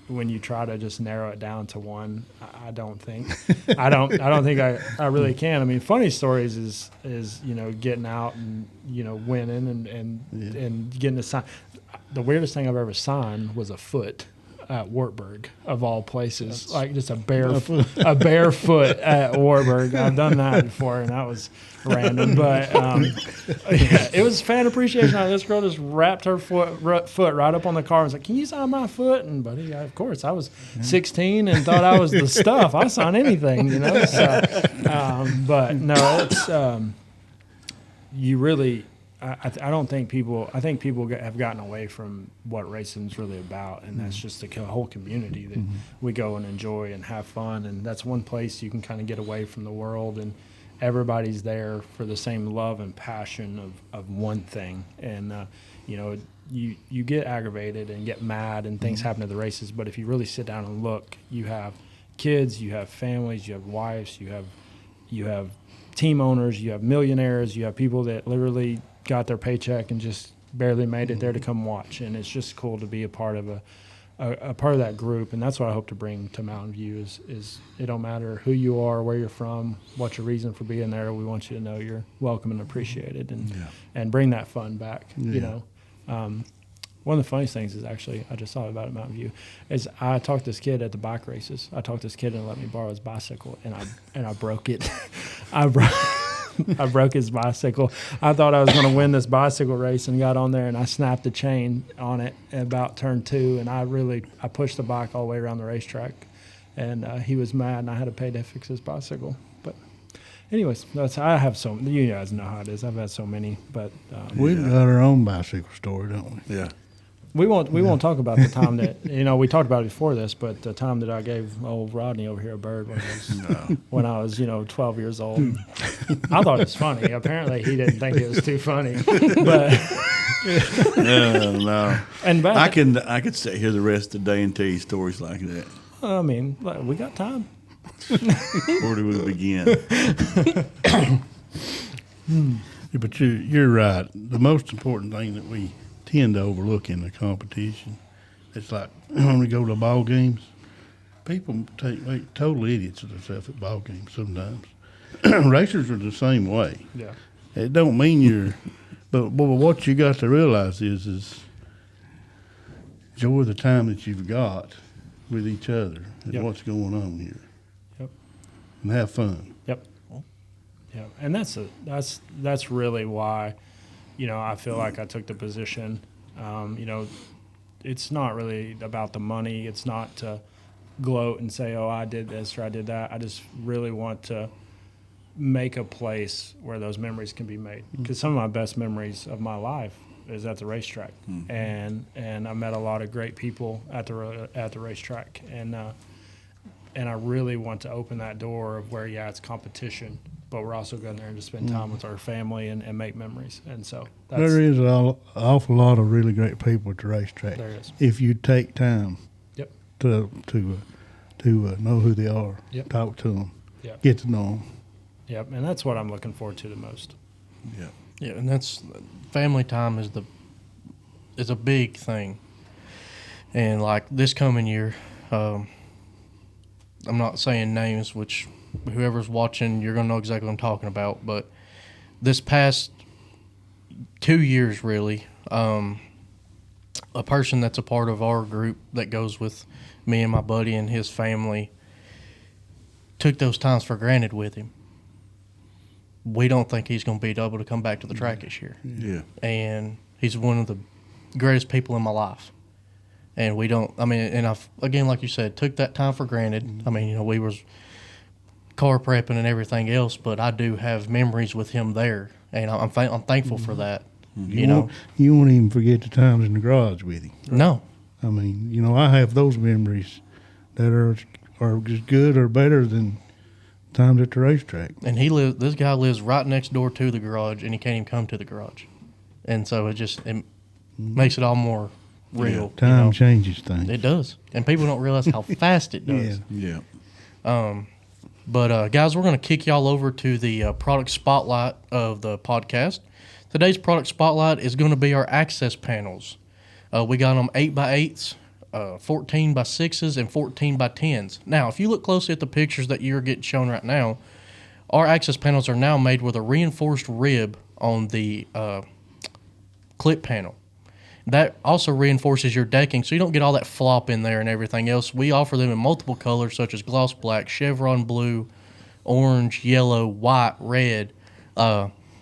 D: when you try to just narrow it down to one, I don't think I think I really can. I mean, funny stories is getting out and winning and getting a sign. The weirdest thing I've ever signed was a foot at Wartburg, of all places. Like just a bare foot at Wartburg. I've done that before, and that was random. But it was fan appreciation night. This girl just wrapped her foot right up on the car and was like, "Can you sign my foot?" And buddy, of course, I was 16 and thought I was the stuff. I sign anything, So, but no, it's you really. I don't think people. I think people have gotten away from what racing's really about, and that's just the whole community that we go and enjoy and have fun, and that's one place you can kind of get away from the world, and everybody's there for the same love and passion of one thing, and you get aggravated and get mad, and things happen at the races, but if you really sit down and look, you have kids, you have families, you have wives, you have team owners, you have millionaires, you have people that literally got their paycheck and just barely made it there to come watch, and it's just cool to be a part of a part of that group, and that's what I hope to bring to Mountain View is it don't matter who you are, where you're from, what's your reason for being there. We want you to know you're welcome and appreciated, and bring that fun back. One of the funniest things is actually, I just thought about it at Mountain View, is I talked to this kid at the bike races. I talked to this kid and let me borrow his bicycle, and I broke it. I broke his bicycle. I thought I was going to win this bicycle race and got on there, and I snapped the chain on it at about turn 2, and I pushed the bike all the way around the racetrack, and he was mad, and I had to pay to fix his bicycle. But anyways, I have so, you guys know how it is. I've had so many, but
C: We've got our own bicycle story, don't we?
F: Yeah.
D: we won't talk about the time that we talked about it before this, but the time that I gave old Rodney over here a bird when I was 12 years old. I thought it was funny. Apparently, he didn't think it was too funny. But
F: No.
D: and
F: I could sit here the rest of the day and tell you stories like that.
D: I mean, we got time.
F: Where do we begin?
C: Yeah, but you're right. The most important thing that we tend to overlook in the competition, it's like when we go to ball games, people make total idiots of themselves at ball games sometimes. Racers are the same way.
D: Yeah.
C: It don't mean but what you got to realize is enjoy the time that you've got with each other and
D: Yep.
C: what's going on here.
D: Yep.
C: And have fun.
D: Yep. Yeah, and that's really why, I feel like I took the position. It's not really about the money. It's not to gloat and say, oh, I did this or I did that. I just really want to make a place where those memories can be made. Because some of my best memories of my life is at the racetrack, and I met a lot of great people at the racetrack, and I really want to open that door of where it's competition, but we're also going there and just spend time with our family and make memories. And so
C: there is an awful lot of really great people at the racetrack.
D: There is.
C: If you take time
D: Yep.
C: to know who they are,
D: Yep.
C: talk to them,
D: Yep.
C: get to know them.
D: Yep, and that's what I'm looking forward to the most.
B: Yeah.
A: Yeah, and that's family time is a big thing. And like this coming year, I'm not saying names, which whoever's watching, you're gonna know exactly what I'm talking about. But this past 2 years, really, a person that's a part of our group that goes with me and my buddy and his family took those times for granted with him. We don't think he's going to be able to come back to the track this year.
B: Yeah.
A: And he's one of the greatest people in my life. And we don't, and I've, again, like you said, took that time for granted. We was car prepping and everything else, but I do have memories with him there. And I'm thankful for that. You know?
C: You won't even forget the times in the garage with him.
A: No.
C: I have those memories that are as good or better than times at the racetrack.
A: And this guy lives right next door to the garage, and he can't even come to the garage. And so it makes it all more real.
C: Time changes things.
A: It does. And people don't realize how fast it does.
B: Yeah.
A: But guys, we're going to kick y'all over to the product spotlight of the podcast. Today's product spotlight is going to be our access panels. We got them 8x8s, 14x6s, and 14x10s. Now, if you look closely at the pictures that you're getting shown right now, our access panels are now made with a reinforced rib on the clip panel. That also reinforces your decking so you don't get all that flop in there and everything else. We offer them in multiple colors such as gloss black, chevron blue, orange, yellow, white, red.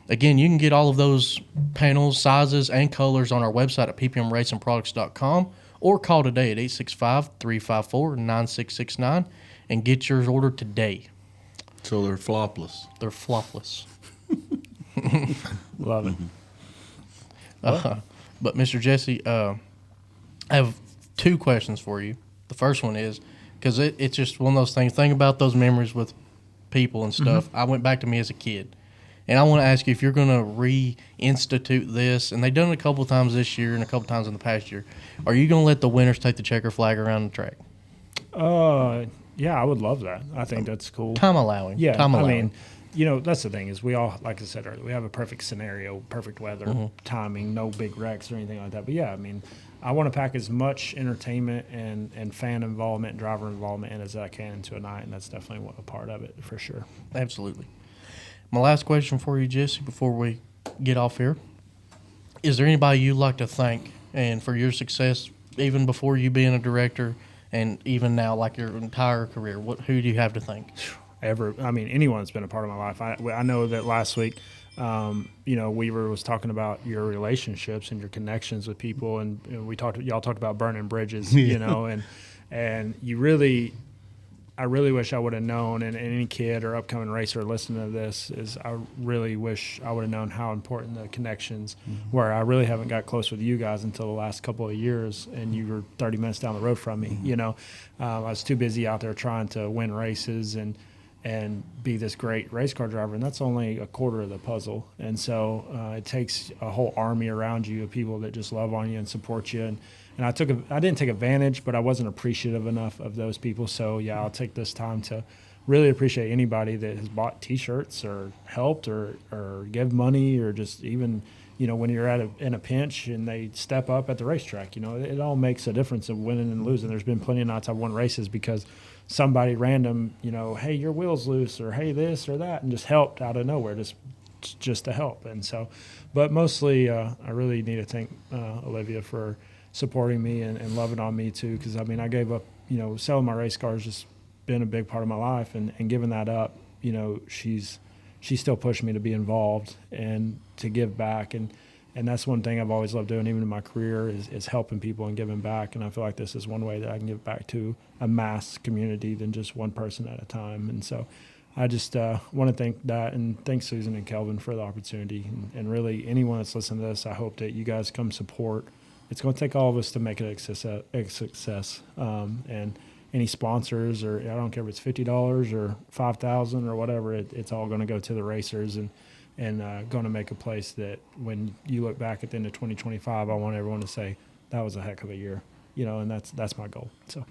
A: Again, you can get all of those panels, sizes, and colors on our website at ppmracingproducts.com or call today at 865-354-9669 and get yours ordered today.
B: So they're flopless.
A: They're flopless.
D: Love it.
A: But Mr. Jesse, I have two questions for you. The first one is, because it's just one of those things, think about those memories with people and stuff. I went back to me as a kid. And I want to ask you if you're going to reinstitute this, and they've done it a couple of times this year and a couple of times in the past year. Are you going to let the winners take the checker flag around the track?
D: Yeah, I would love that. I think that's cool.
A: Time allowing.
D: Yeah,
A: Time allowing.
D: That's the thing is we all, like I said earlier, we have a perfect scenario, perfect weather, timing, no big wrecks or anything like that. But yeah, I want to pack as much entertainment and fan involvement and driver involvement in as I can into a night, and that's definitely a part of it for sure.
A: Absolutely. My last question for you, Jesse, before we get off here, is there anybody you'd like to thank and for your success, even before you being a director and even now, like your entire career? Who do you have to thank?
D: Anyone that's been a part of my life. I know that last week, Weaver was talking about your relationships and your connections with people, and y'all talked about burning bridges, and you really, I really wish I would have known, and any kid or upcoming racer listening to this I really wish I would have known how important the connections were. I really haven't got close with you guys until the last couple of years, and you were 30 minutes down the road from me. I was too busy out there trying to win races and be this great race car driver, and that's only a quarter of the puzzle. And so it takes a whole army around you of people that just love on you and support you. And I didn't take advantage, but I wasn't appreciative enough of those people. So yeah, I'll take this time to really appreciate anybody that has bought T-shirts or helped or give money or just even when you're in a pinch and they step up at the racetrack. It all makes a difference of winning and losing. There's been plenty of nights I've won races because somebody random, hey, your wheel's loose, or hey, this or that, and just helped out of nowhere, just to help. And so, but mostly, I really need to thank Olivia for supporting me and loving on me too, because I gave up, selling my race cars just been a big part of my life, and giving that up, she's she still pushed me to be involved and to give back. And that's one thing I've always loved doing, even in my career, is helping people and giving back. And I feel like this is one way that I can give back to a mass community than just one person at a time. And so I just want to thank that, and thank Susan and Kelvin for the opportunity. And really, anyone that's listening to this, I hope that you guys come support. It's going to take all of us to make it a success. And any sponsors, or I don't care if it's $50 or $5,000 or whatever, it's all going to go to the racers and going to make a place that when you look back at the end of 2025, I want everyone to say that was a heck of a year, and that's my goal. So,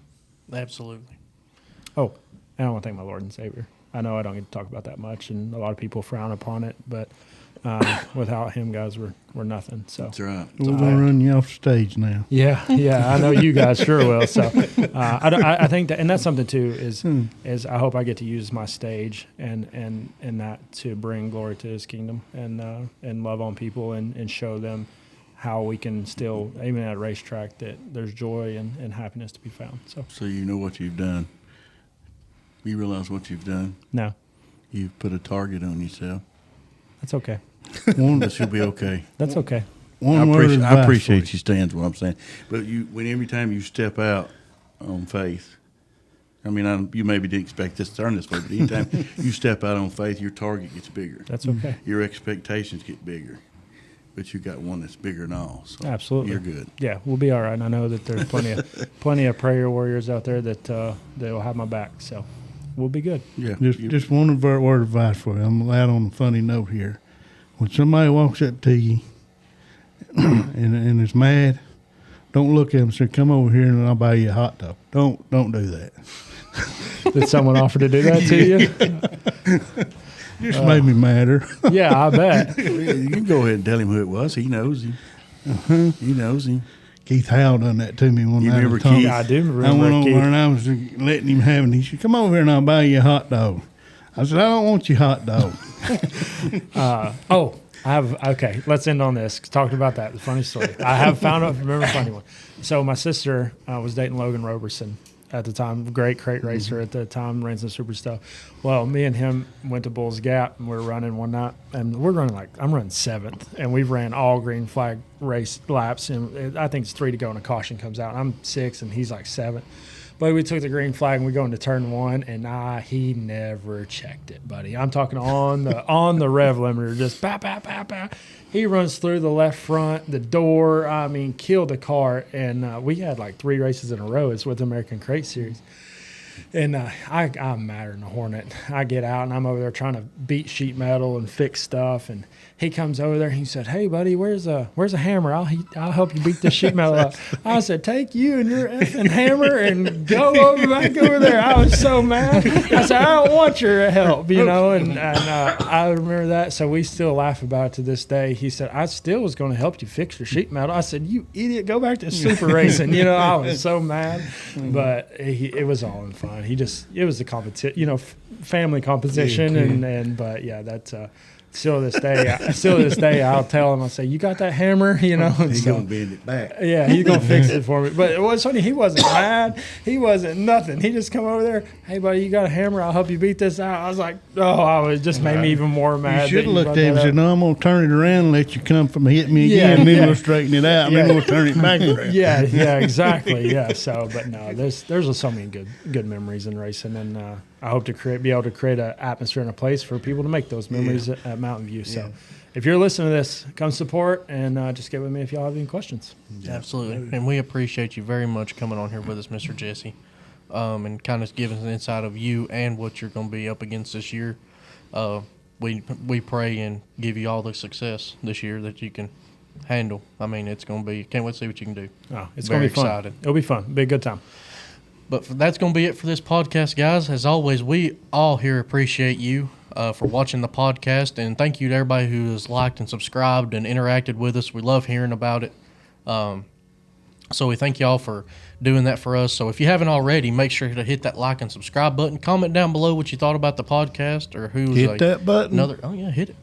A: Absolutely.
D: oh, and I want to thank my Lord and Savior. I know I don't get to talk about that much, and a lot of people frown upon it, but without him, guys, we're nothing. So
F: That's right.
C: We're going to run you off stage now.
D: yeah, I know you guys sure will. So I think that, and that's something too, is I hope I get to use my stage and that to bring glory to His kingdom and love on people and show them how we can still, even at a racetrack, that there's joy and happiness to be found.
F: So you know what you've done. You realize what you've done.
D: No,
F: You've put a target on yourself.
D: that's okay.
F: That should be okay.
D: That's okay.
C: One word of
F: I
C: advice
F: appreciate
C: for
F: you stands what I'm saying. But every time you step out on faith, I mean, you maybe didn't expect this to turn this way, but anytime you step out on faith, your target gets bigger.
D: That's okay.
F: Your expectations get bigger. But you got one that's bigger than all. So
D: Absolutely.
F: You're good.
D: Yeah, we'll be all right. And I know that there's plenty of prayer warriors out there that will have my back. So we'll be good.
F: Yeah.
C: Just one word of advice for you. I'm going to add on a funny note here. When somebody walks up to you and is mad, don't look at them and say, "Come over here and I'll buy you a hot dog." Don't do that.
D: Did someone offer to do that to you?
C: Just made me madder.
D: Yeah, I bet.
F: You can go ahead and tell him who it was. He knows him. He knows him.
C: Keith Howell done that to me one
F: You
C: night.
F: remember
C: at the time.
F: Keith?
D: Yeah, I do remember
C: I went over
D: Keith.
C: and I was letting him have it. He said, "Come over here and I'll buy you a hot dog." I said, "I don't want your hot dog."
D: Okay, let's end on this. Talked about that. The funny story. I have found out, remember a funny one. So my sister was dating Logan Roberson at the time, great crate racer at the time, ran some super stuff. Well, me and him went to Bulls Gap and we're running one night, and we're running I'm running 7th, and we've ran all green flag race laps, and I think it's 3 to go and a caution comes out. I'm 6 and he's 7th. But we took the green flag and we go into turn 1, and he never checked it, buddy. I'm talking on the rev limiter, just pow, pow, pow, pow. He runs through the left front, the door. I mean, killed the car. And we had 3 races in a row. It's with the American Crate Series. And I'm madder than a hornet. I get out and I'm over there trying to beat sheet metal and fix stuff. And he comes over there and he said, "Hey, buddy, where's a hammer? I'll help you beat this sheet metal up." I said, "Take you and your effing hammer and go back over there." I was so mad. I said, "I don't want your help," And I remember that. So we still laugh about it to this day. He said, "I still was going to help you fix your sheet metal." I said, "You idiot, go back to super racing." I was so mad, but it was all in fun. It was a competition, family competition, but yeah, that's still to this day, I'll tell him, I'll say, "You got that hammer?"
F: He's going to bend it back.
D: Yeah, he's going to fix it for me. But it was funny. He wasn't mad. He wasn't nothing. He just come over there, "Hey, buddy, you got a hammer? I'll help you beat this out." I was like, it just made me even more mad.
C: You should have looked at him and said, "No, I'm going to turn it around and let you come from hit me again, and then we'll straighten it out, and then we'll turn it back around."
D: Yeah, exactly. Yeah. So, but no, there's so many good memories in racing, and I hope to be able to create an atmosphere and a place for people to make those memories at Mountain View. So, if you're listening to this, come support and just get with me if y'all have any questions.
A: Absolutely. And we appreciate you very much coming on here with us, Mr. Jesse, and kind of giving us an insight of you and what you're going to be up against this year. We pray and give you all the success this year that you can handle. I mean, it's going to be, can't wait to see what you can do.
D: Oh, it's
A: Very
D: going to be fun.
A: excited.
D: It'll be fun. Be a good time.
A: But that's going to be it for this podcast, guys. As always, we all here appreciate you for watching the podcast, and thank you to everybody who has liked and subscribed and interacted with us. We love hearing about it. So we thank you all for doing that for us. So if you haven't already, make sure to hit that like and subscribe button. Comment down below what you thought about the podcast or who's
C: Hit that button.
A: Hit it.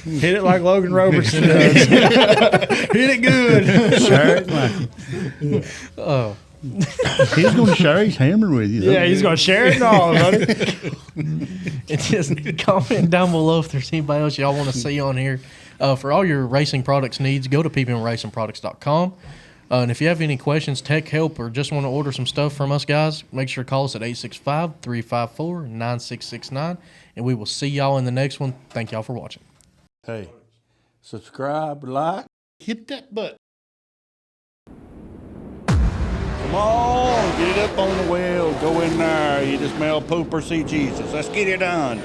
D: Hit it like Logan Roberson does. Hit it good.
C: Sure, like it.
E: He's going to share his hammer with you.
D: Yeah, he's going to share it all, buddy.
A: And just comment down below if there's anybody else y'all want to see on here. For all your racing products needs, go to ppmracingproducts.com. And if you have any questions, tech help, or just want to order some stuff from us guys, make sure to call us at 865-354-9669. And we will see y'all in the next one. Thank y'all for watching.
B: Hey, subscribe, like.
E: Hit that button.
F: Come on, get it up on the wheel. Go in there. You just smell poop or see Jesus. Let's get it done.